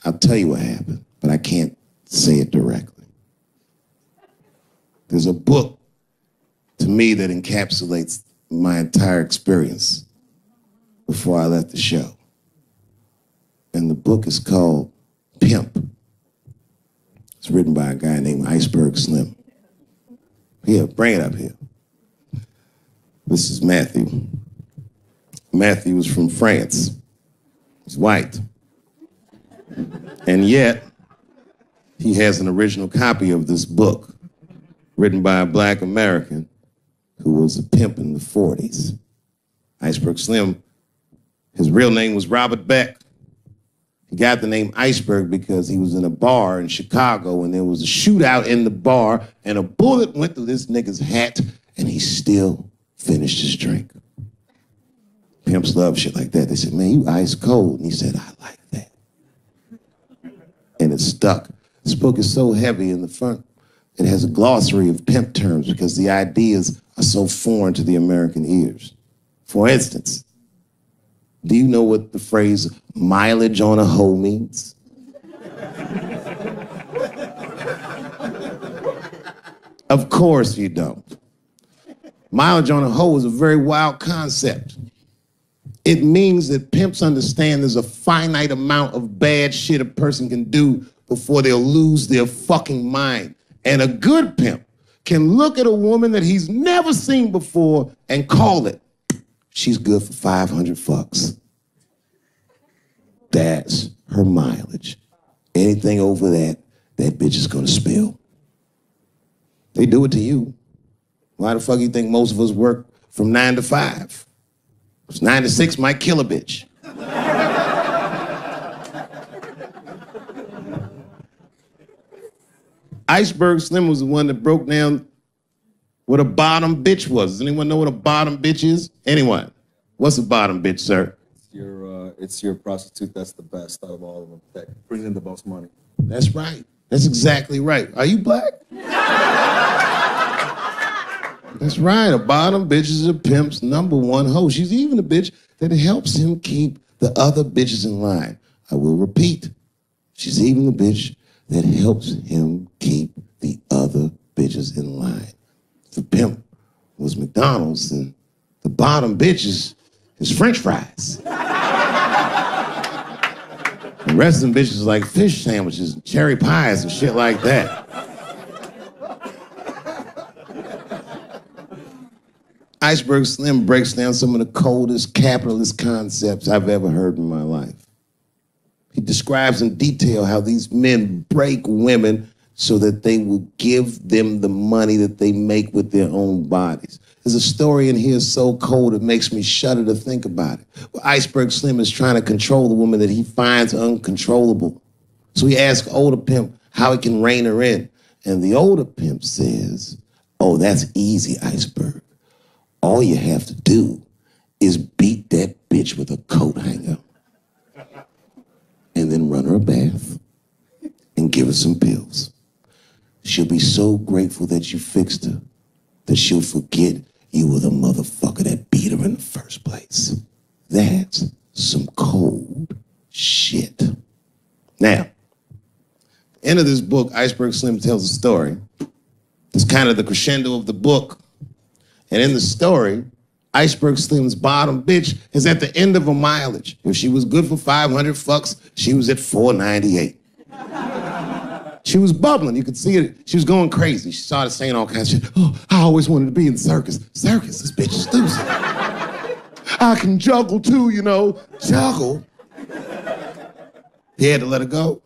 I'll tell you what happened, but I can't say it directly. There's a book to me that encapsulates my entire experience before I left the show. And the book is called Pimp. It's written by a guy named Iceberg Slim. Here, bring it up here. This is Matthew. Matthew is from France. He's white. And yet, he has an original copy of this book written by a black American who was a pimp in the 40s. Iceberg Slim, his real name was Robert Beck. He got the name Iceberg because he was in a bar in Chicago and there was a shootout in the bar and a bullet went through this nigga's hat and he still finished his drink. Pimps love shit like that. They said, man, you ice cold. And he said, I like that. And it stuck. This book is so heavy in the front. It has a glossary of pimp terms because the ideas are so foreign to the American ears. For instance, do you know what the phrase mileage on a hoe means? Of course you don't. Mileage on a hoe is a very wild concept. It means that pimps understand there's a finite amount of bad shit a person can do before they'll lose their fucking mind. And a good pimp can look at a woman that he's never seen before and call it, she's good for 500 fucks. That's her mileage. Anything over that, that bitch is gonna spill. They do it to you. Why the fuck you think most of us work from 9 to 5? 9 to 6 might kill a bitch. Iceberg Slim was the one that broke down what a bottom bitch was. Does anyone know what a bottom bitch is? Anyone? What's a bottom bitch, sir? It's your prostitute that's the best out of all of them, that brings in the most money. That's right. That's exactly right. Are you black? That's right. A bottom bitch is a pimp's #1 hoe. She's even a bitch that helps him keep the other bitches in line. I will repeat. She's even the bitch that helps him keep the other bitches in line. If the pimp was McDonald's, then the bottom bitch is French fries. The rest of them bitches like fish sandwiches and cherry pies and shit like that. Iceberg Slim breaks down some of the coldest capitalist concepts I've ever heard in my life. He describes in detail how these men break women so that they will give them the money that they make with their own bodies. There's a story in here so cold it makes me shudder to think about it. Well, Iceberg Slim is trying to control the woman that he finds uncontrollable. So he asks older pimp how he can rein her in. And the older pimp says, oh, that's easy, Iceberg. All you have to do is beat that bitch with a coat hanger and then run her a bath and give her some pills. She'll be so grateful that you fixed her that she'll forget you were the motherfucker that beat her in the first place. That's some cold shit. Now, the end of this book, Iceberg Slim tells a story. It's kind of the crescendo of the book. And in the story, Iceberg Slim's bottom bitch is at the end of her mileage. If she was good for 500 fucks, she was at 498. She was bubbling. You could see it. She was going crazy. She started saying all kinds of shit. Oh, I always wanted to be in circus. Circus, this bitch is loose. I can juggle too, you know. Juggle. He had to let her go.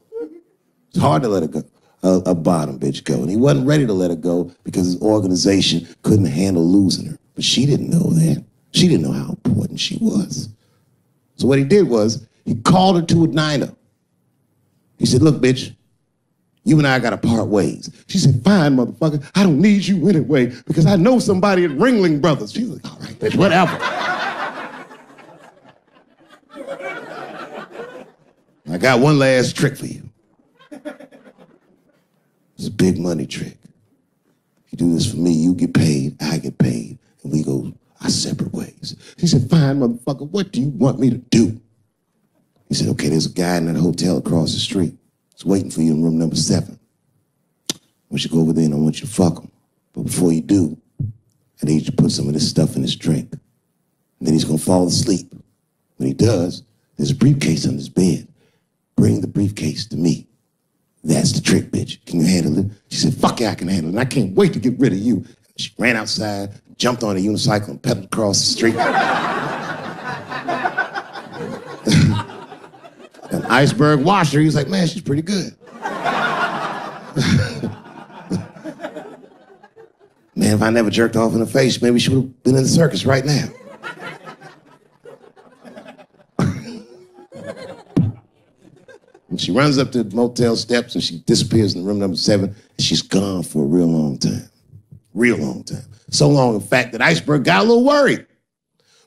It's hard to let her go. A bottom bitch go. And he wasn't ready to let her go because his organization couldn't handle losing her. But she didn't know that. She didn't know how important she was. So what he did was he called her to a diner. He said, look, bitch, you and I gotta part ways. She said, fine, motherfucker. I don't need you anyway because I know somebody at Ringling Brothers. She's like, all right, bitch, whatever. I got one last trick for you. It's a big money trick. You do this for me, you get paid, I get paid, and we go our separate ways. She said, fine, motherfucker, what do you want me to do? He said, okay, there's a guy in that hotel across the street. He's waiting for you in room number 7. I want you to go over there and I want you to fuck him. But before you do, I need you to put some of this stuff in his drink. And then he's going to fall asleep. When he does, there's a briefcase on his bed. Bring the briefcase to me. That's the trick, bitch. Can you handle it? She said, fuck yeah, I can handle it. And I can't wait to get rid of you. She ran outside, jumped on a unicycle, and pedaled across the street. An Iceberg watched her. He was like, man, she's pretty good. Man, if I never jerked off in the face, maybe she would have been in the circus right now. And she runs up to the motel steps and she disappears in room number 7. And she's gone for a real long time. Real long time. So long, in fact, that Iceberg got a little worried.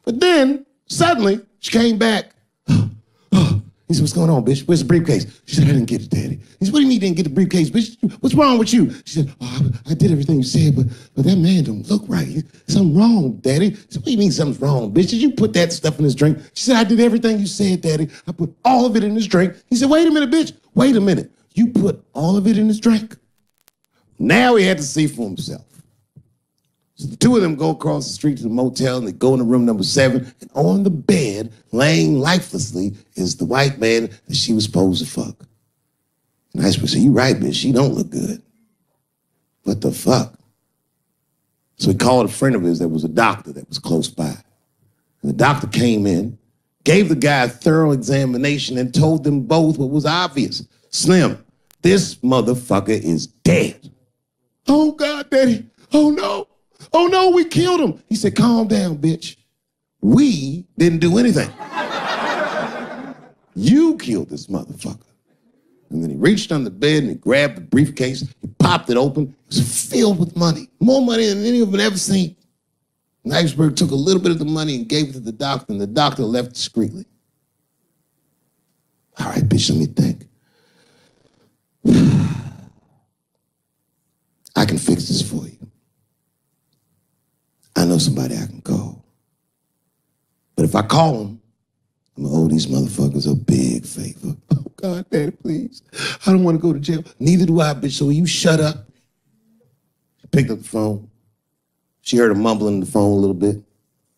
But then, suddenly, she came back. He said, what's going on, bitch? Where's the briefcase? She said, I didn't get it, Daddy. He said, what do you mean you didn't get the briefcase, bitch? What's wrong with you? She said, oh, I did everything you said, but that man don't look right. Something wrong, Daddy. He said, what do you mean something's wrong, bitch? Did you put that stuff in his drink? She said, I did everything you said, Daddy. I put all of it in his drink. He said, wait a minute, bitch. Wait a minute. You put all of it in his drink? Now he had to see for himself. So the two of them go across the street to the motel and they go into room number 7. And on the bed, laying lifelessly, is the white man that she was supposed to fuck. And Iceberg said, you right, bitch, she don't look good. What the fuck? So he called a friend of his that was a doctor that was close by. And the doctor came in, gave the guy a thorough examination and told them both what was obvious. Slim, this motherfucker is dead. Oh, God, Daddy. Oh, no. Oh, no, we killed him. He said, calm down, bitch. We didn't do anything. You killed this motherfucker. And then he reached under the bed and he grabbed the briefcase. He popped it open. It was filled with money. More money than any of them had ever seen. And Iceberg took a little bit of the money and gave it to the doctor, and the doctor left discreetly. All right, bitch, let me think. I can fix this for you. I know somebody I can call. But if I call him, I'm gonna owe these motherfuckers a big favor. Oh, God, Daddy, please. I don't want to go to jail. Neither do I, bitch, so you shut up. She picked up the phone. She heard him mumbling on the phone a little bit.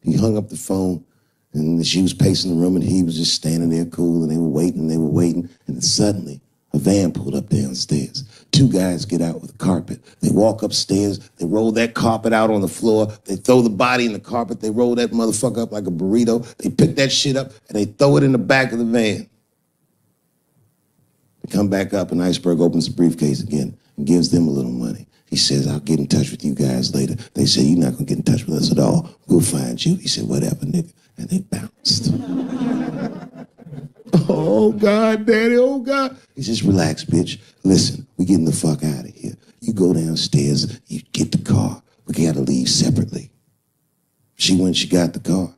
He hung up the phone, and she was pacing the room, and he was just standing there cool, and they were waiting, and then suddenly, a van pulled up downstairs. 2 guys get out with a carpet. They walk upstairs. They roll that carpet out on the floor. They throw the body in the carpet. They roll that motherfucker up like a burrito. They pick that shit up, and they throw it in the back of the van. They come back up, and Iceberg opens the briefcase again and gives them a little money. He says, I'll get in touch with you guys later. They say, you're not going to get in touch with us at all. We'll find you. He said, whatever, nigga. And they bounced. Oh, God, Daddy, oh, God. He says, relax, bitch. Listen, we getting the fuck out of here. You go downstairs, you get the car. We got to leave separately. She went, she got the car.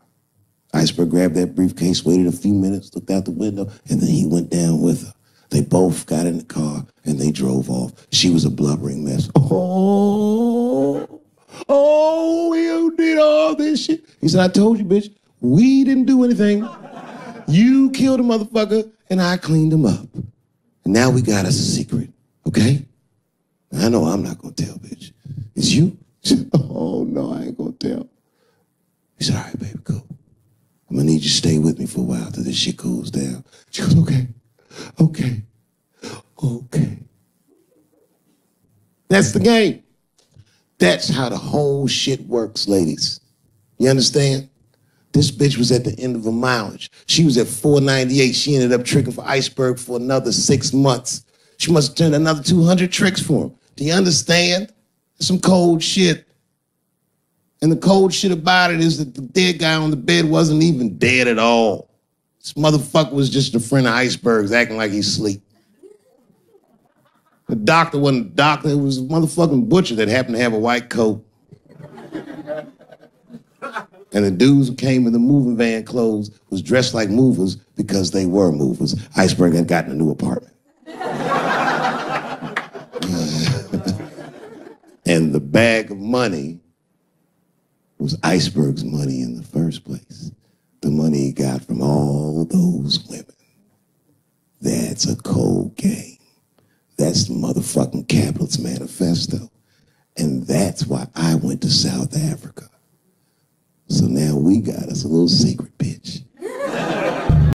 Iceberg grabbed that briefcase, waited a few minutes, looked out the window, and then he went down with her. They both got in the car, and they drove off. She was a blubbering mess. Oh, you did all this shit. He said, I told you, bitch, we didn't do anything. You killed a motherfucker, and I cleaned him up. And now we got us a secret, okay? I know I'm not gonna tell, bitch. It's you? She said, oh, no, I ain't gonna tell. He said, all right, baby, cool. I'm gonna need you to stay with me for a while till this shit cools down. She goes, okay. That's the game. That's how the whole shit works, ladies. You understand? This bitch was at the end of her mileage. She was at 498. She ended up tricking for Iceberg for another 6 months. She must have turned another 200 tricks for him. Do you understand? That's some cold shit. And the cold shit about it is that the dead guy on the bed wasn't even dead at all. This motherfucker was just a friend of Iceberg's acting like he's asleep. The doctor wasn't a doctor. It was a motherfucking butcher that happened to have a white coat. And the dudes who came in the moving van clothes was dressed like movers because they were movers. Iceberg had gotten a new apartment. And the bag of money was Iceberg's money in the first place. The money he got from all those women. That's a cold game. That's the motherfucking capitalist manifesto. And that's why I went to South Africa. So now we got us a little secret bitch.